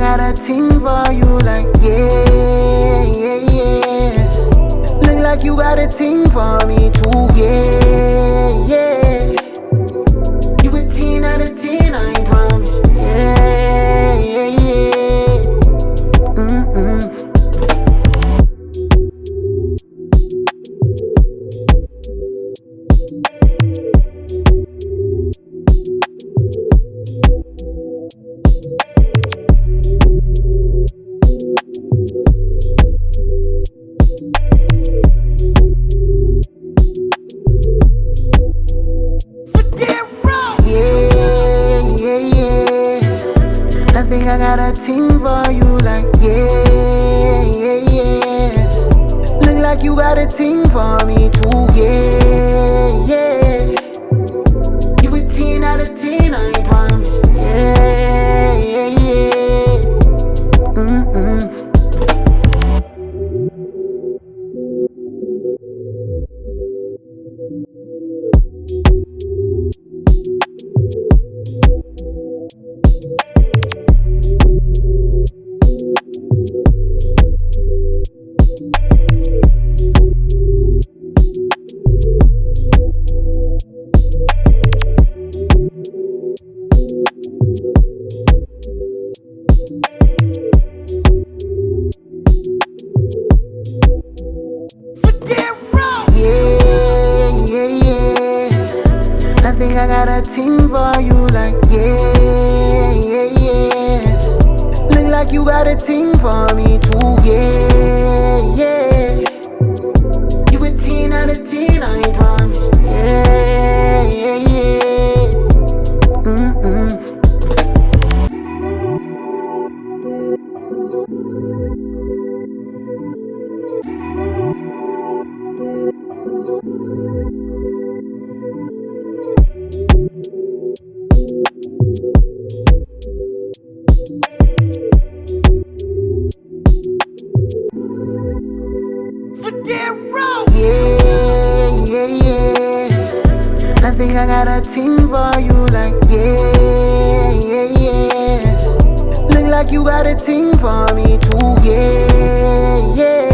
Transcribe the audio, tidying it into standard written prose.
got a thing for you, like yeah, yeah, yeah. Look like you got a thing for me too, yeah, yeah. You a 10 out of 10, I promise. Yeah, yeah, yeah. I think I got a thing for you, like yeah, yeah, yeah. Look like you got a thing for me too, yeah, yeah. You a 10 out of 10, I promise. Yeah, yeah, yeah. I think I got a thing for you, like yeah, yeah, yeah. Look like you got a thing for me too, yeah, yeah. You a 10 out of 10, I promise. Yeah, yeah, yeah. Fedarro! Yeah, yeah, yeah. I think I got a thing for you, like yeah, yeah, yeah. Look like you got a thing for me too, yeah, yeah.